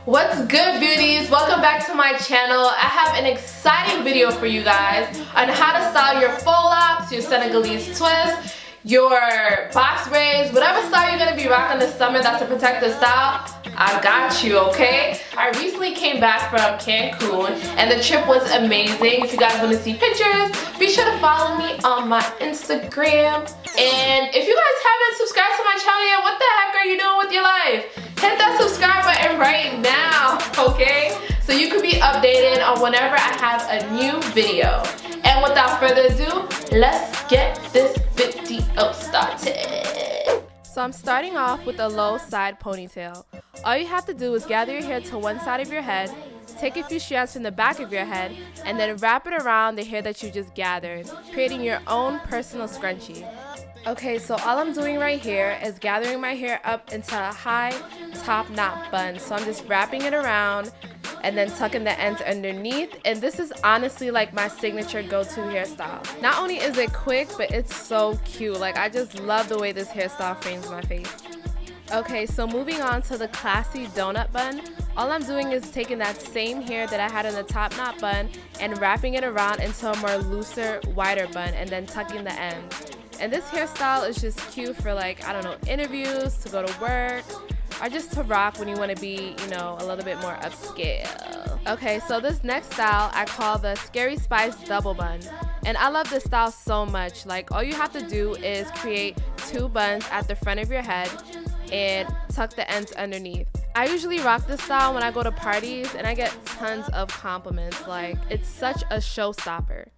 What's good, beauties? Welcome back to my channel. I have an exciting video for you guys on how to style your faux locks, your Senegalese twist, your box braids, whatever style you're going to be rocking this summer that's a protective style. I got you, okay? I recently came back from Cancun and the trip was amazing. If you guys want to see pictures, be sure to follow me on my Instagram. And if you guys haven't subscribed to my channel yet, what the heck are you doing with your life? Hit that subscribe button right now, okay? So you can be updated on whenever I have a new video. And without further ado, let's get this video started. So I'm starting off with a low side ponytail. All you have to do is gather your hair to one side of your head, take a few strands from the back of your head, and then wrap it around the hair that you just gathered, creating your own personal scrunchie. Okay, so all I'm doing right here is gathering my hair up into a high top knot bun. So I'm just wrapping it around and then tucking the ends underneath. And this is honestly like my signature go-to hairstyle. Not only is it quick, but it's so cute. Like, I just love the way this hairstyle frames my face. Okay, so moving on to the classy donut bun. All I'm doing is taking that same hair that I had in the top knot bun and wrapping it around into a more looser, wider bun and then tucking the ends. And this hairstyle is just cute for, like, I don't know, interviews, to go to work, or just to rock when you want to be, you know, a little bit more upscale. Okay, so this next style I call the Scary Spice double bun. And I love this style so much. Like, all you have to do is create two buns at the front of your head and tuck the ends underneath. I usually rock this style when I go to parties and I get tons of compliments. Like, it's such a showstopper.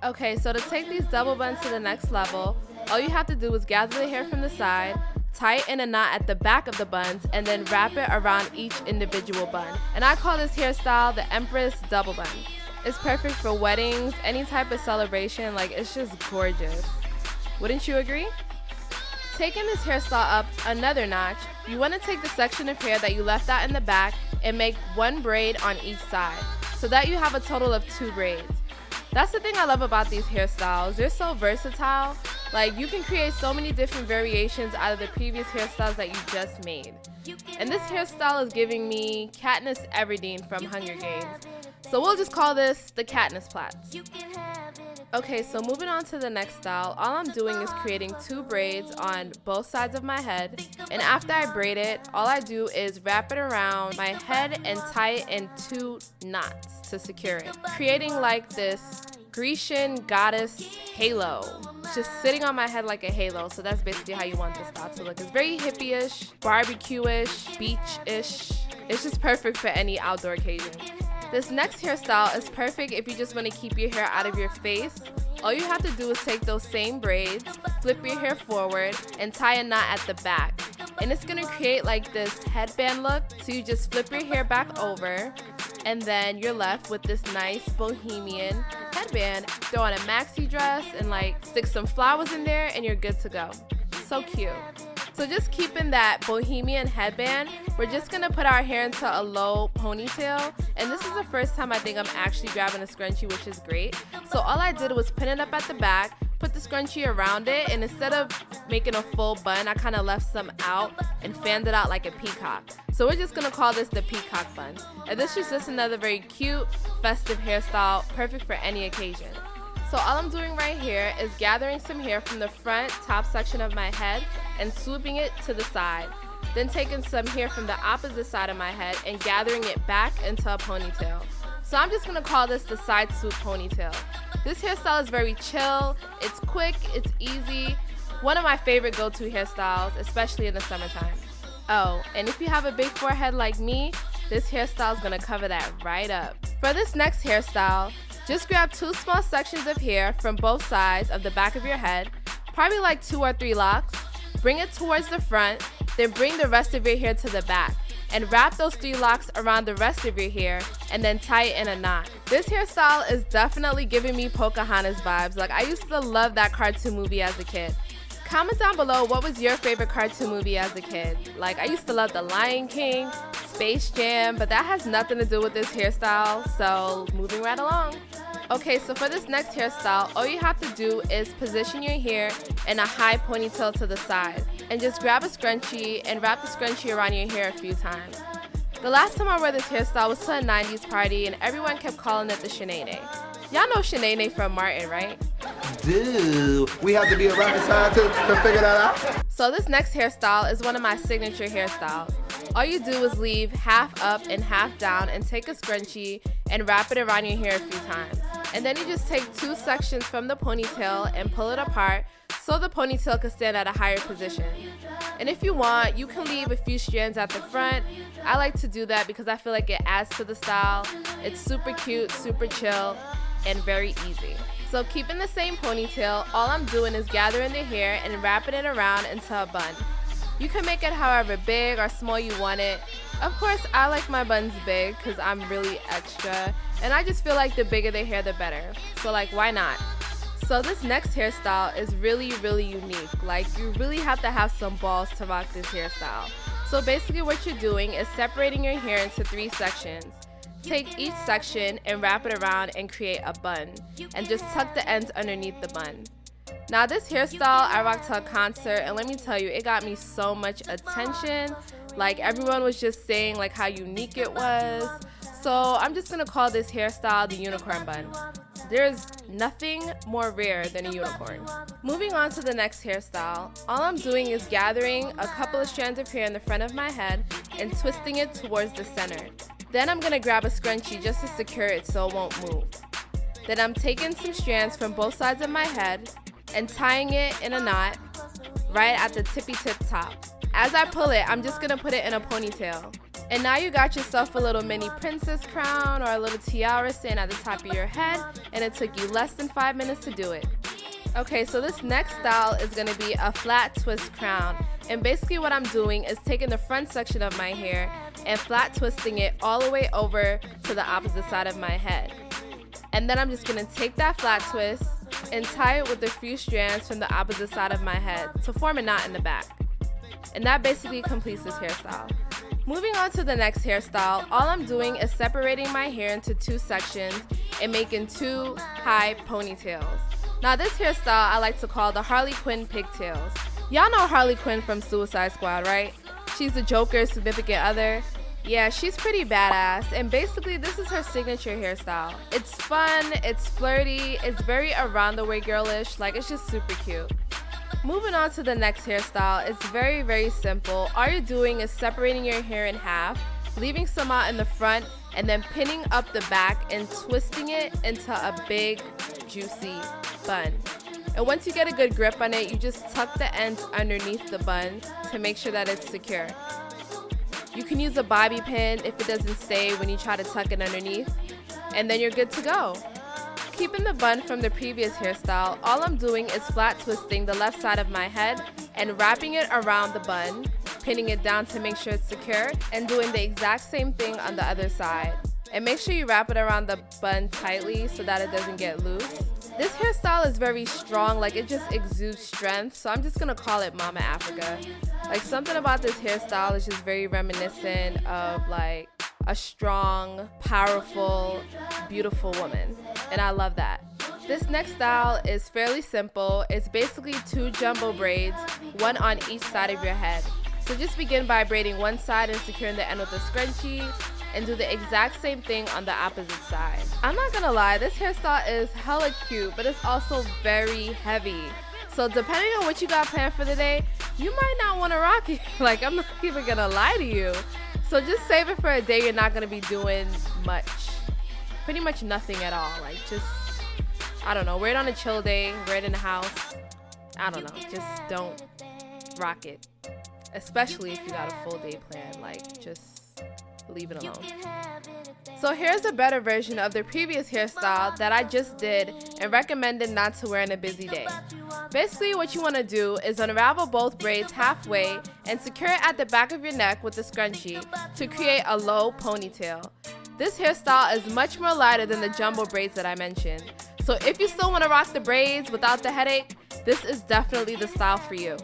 Okay, so to take these double buns to the next level, all you have to do is gather the hair from the side, tie it in a knot at the back of the buns, and then wrap it around each individual bun. And I call this hairstyle the Empress double bun. It's perfect for weddings, any type of celebration. Like, it's just gorgeous. Wouldn't you agree? Taking this hairstyle up another notch, you want to take the section of hair that you left out in the back and make one braid on each side, so that you have a total of 2 braids. That's the thing I love about these hairstyles. They're so versatile. Like, you can create so many different variations out of the previous hairstyles that you just made. And this hairstyle is giving me Katniss Everdeen from Hunger Games. So we'll just call this the Katniss Plaits. Okay, so moving on to the next style, all I'm doing is creating 2 braids on both sides of my head. And after I braid it, all I do is wrap it around my head and tie it in 2 knots to secure it, creating like this Grecian goddess halo, just sitting on my head like a halo. So that's basically how you want this style to look. It's very hippie-ish, barbecue-ish, beach-ish. It's just perfect for any outdoor occasion. This next hairstyle is perfect if you just want to keep your hair out of your face. All you have to do is take those same braids, flip your hair forward, and tie a knot at the back. And it's going to create like this headband look. So you just flip your hair back over, and then you're left with this nice Bohemian headband. Throw on a maxi dress and like stick some flowers in there and you're good to go. So cute. So just keeping that Bohemian headband, we're just gonna put our hair into a low ponytail. And this is the first time I think I'm actually grabbing a scrunchie, which is great. So all I did was pin it up at the back, put the scrunchie around it, and instead of making a full bun, I kind of left some out and fanned it out like a peacock. So we're just gonna call this the peacock bun. And this is just another very cute, festive hairstyle, perfect for any occasion. So all I'm doing right here is gathering some hair from the front top section of my head and swooping it to the side. Then taking some hair from the opposite side of my head and gathering it back into a ponytail. So I'm just gonna call this the side swoop ponytail. This hairstyle is very chill, it's quick, it's easy. One of my favorite go-to hairstyles, especially in the summertime. Oh, and if you have a big forehead like me, this hairstyle is gonna cover that right up. For this next hairstyle, just grab 2 small sections of hair from both sides of the back of your head, probably like 2 or 3 locks. Bring it towards the front, then bring the rest of your hair to the back and wrap those 3 locks around the rest of your hair and then tie it in a knot. This hairstyle is definitely giving me Pocahontas vibes. Like, I used to love that cartoon movie as a kid. Comment down below, what was your favorite cartoon movie as a kid? Like, I used to love The Lion King, Space Jam, but that has nothing to do with this hairstyle, so moving right along. Okay, so for this next hairstyle, all you have to do is position your hair in a high ponytail to the side and just grab a scrunchie and wrap the scrunchie around your hair a few times. The last time I wore this hairstyle was to a 90s party and everyone kept calling it the shenane. Y'all know shenane from Martin, right? Dude, we have to be a rocket scientist to figure that out. So this next hairstyle is one of my signature hairstyles. All you do is leave half up and half down and take a scrunchie and wrap it around your hair a few times. And then you just take 2 sections from the ponytail and pull it apart so the ponytail can stand at a higher position. And if you want, you can leave a few strands at the front. I like to do that because I feel like it adds to the style. It's super cute, super chill, and very easy. So keeping the same ponytail, all I'm doing is gathering the hair and wrapping it around into a bun. You can make it however big or small you want it. Of course, I like my buns big because I'm really extra, and I just feel like the bigger the hair, the better. So like, why not? So this next hairstyle is really unique. Like, you really have to have some balls to rock this hairstyle. So basically what you're doing is separating your hair into 3 sections. Take each section and wrap it around and create a bun, and just tuck the ends underneath the bun. Now this hairstyle I rocked to a concert, and let me tell you, it got me so much attention. Like, everyone was just saying like how unique it was. So I'm just gonna call this hairstyle the unicorn bun. There's nothing more rare than a unicorn. Moving on to the next hairstyle, all I'm doing is gathering a couple of strands of hair in the front of my head and twisting it towards the center. Then I'm gonna grab a scrunchie just to secure it so it won't move. Then I'm taking some strands from both sides of my head and tying it in a knot right at the tippy tip top. As I pull it, I'm just gonna put it in a ponytail. And now you got yourself a little mini princess crown or a little tiara sitting at the top of your head, and it took you less than 5 minutes to do it. Okay, so this next style is gonna be a flat twist crown. And basically what I'm doing is taking the front section of my hair and flat twisting it all the way over to the opposite side of my head. And then I'm just gonna take that flat twist and tie it with a few strands from the opposite side of my head to form a knot in the back. And that basically completes this hairstyle. Moving on to the next hairstyle, all I'm doing is separating my hair into 2 sections and making 2 high ponytails. Now this hairstyle I like to call the Harley Quinn pigtails. Y'all know Harley Quinn from Suicide Squad, right? She's the Joker's significant other. Yeah, she's pretty badass, and basically this is her signature hairstyle. It's fun, it's flirty, it's very around the way girlish, like it's just super cute. Moving on to the next hairstyle, it's very simple. All you're doing is separating your hair in half, leaving some out in the front, and then pinning up the back and twisting it into a big, juicy bun. And once you get a good grip on it, you just tuck the ends underneath the bun to make sure that it's secure. You can use a bobby pin if it doesn't stay when you try to tuck it underneath, and then you're good to go. Keeping the bun from the previous hairstyle, all I'm doing is flat twisting the left side of my head and wrapping it around the bun, pinning it down to make sure it's secure, and doing the exact same thing on the other side. And make sure you wrap it around the bun tightly so that it doesn't get loose. This hairstyle is very strong, like it just exudes strength, so I'm just gonna call it Mama Africa. Like, something about this hairstyle is just very reminiscent of like a strong, powerful, beautiful woman, and I love that. This next style is fairly simple. It's basically 2 jumbo braids, 1 on each side of your head. So just begin by braiding one side and securing the end with a scrunchie, and do the exact same thing on the opposite side. I'm not gonna lie, this hairstyle is hella cute, but it's also very heavy. So depending on what you got planned for the day, you might not wanna rock it. Like, I'm not even gonna lie to you. So just save it for a day you're not gonna be doing much. Pretty much nothing at all. Like, just, I don't know, wear it on a chill day, wear it in the house. I don't know, just don't rock it. Especially if you got a full day plan, like, just leave it alone. So here's a better version of the previous hairstyle that I just did and recommended not to wear on a busy day. Basically what you want to do is unravel both braids halfway and secure it at the back of your neck with a scrunchie to create a low ponytail. This hairstyle is much more lighter than the jumbo braids that I mentioned. So if you still want to rock the braids without the headache, this is definitely the style for you.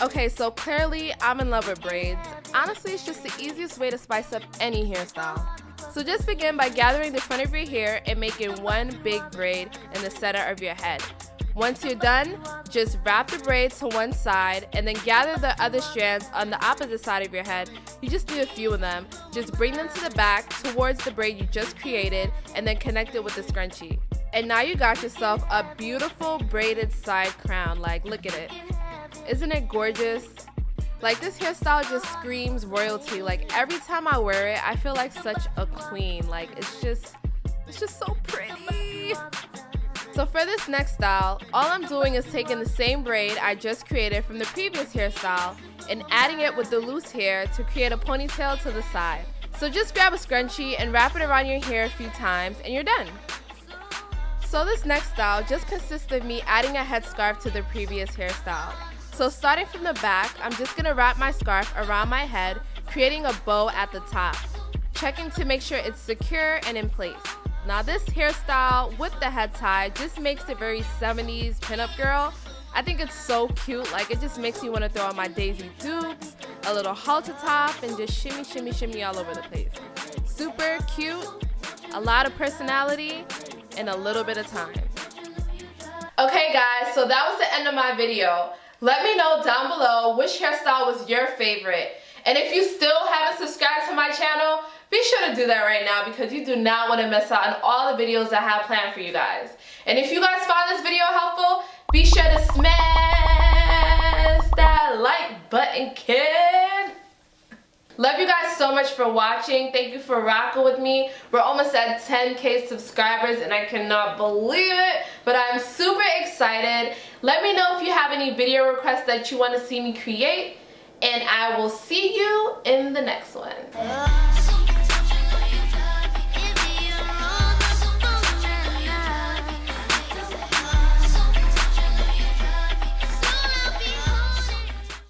Okay, so clearly I'm in love with braids. Honestly, it's just the easiest way to spice up any hairstyle. So just begin by gathering the front of your hair and making one big braid in the center of your head. Once you're done, just wrap the braid to one side and then gather the other strands on the opposite side of your head. You just need a few of them. Just bring them to the back towards the braid you just created and then connect it with the scrunchie. And now you got yourself a beautiful braided side crown. Like, look at it. Isn't it gorgeous? Like, this hairstyle just screams royalty. Like, every time I wear it, I feel like such a queen. Like, it's just so pretty. So for this next style, all I'm doing is taking the same braid I just created from the previous hairstyle and adding it with the loose hair to create a ponytail to the side. So just grab a scrunchie and wrap it around your hair a few times and you're done. So this next style just consists of me adding a headscarf to the previous hairstyle. So starting from the back, I'm just going to wrap my scarf around my head, creating a bow at the top, checking to make sure it's secure and in place. Now this hairstyle with the head tie just makes it very 70s pinup girl. I think it's so cute. Like, it just makes me want to throw on my Daisy Dukes, a little halter top, and just shimmy, shimmy, shimmy all over the place. Super cute, a lot of personality, and a little bit of time. Okay guys, so that was the end of my video. Let me know down below which hairstyle was your favorite. And if you still haven't subscribed to my channel, be sure to do that right now because you do not want to miss out on all the videos I have planned for you guys. And if you guys found this video helpful, be sure to smash that like button, kid. Love you guys so much for watching. Thank you for rocking with me. We're almost at 10K subscribers and I cannot believe it, but I'm super excited. Let me know if you have any video requests that you want to see me create, and I will see you in the next one.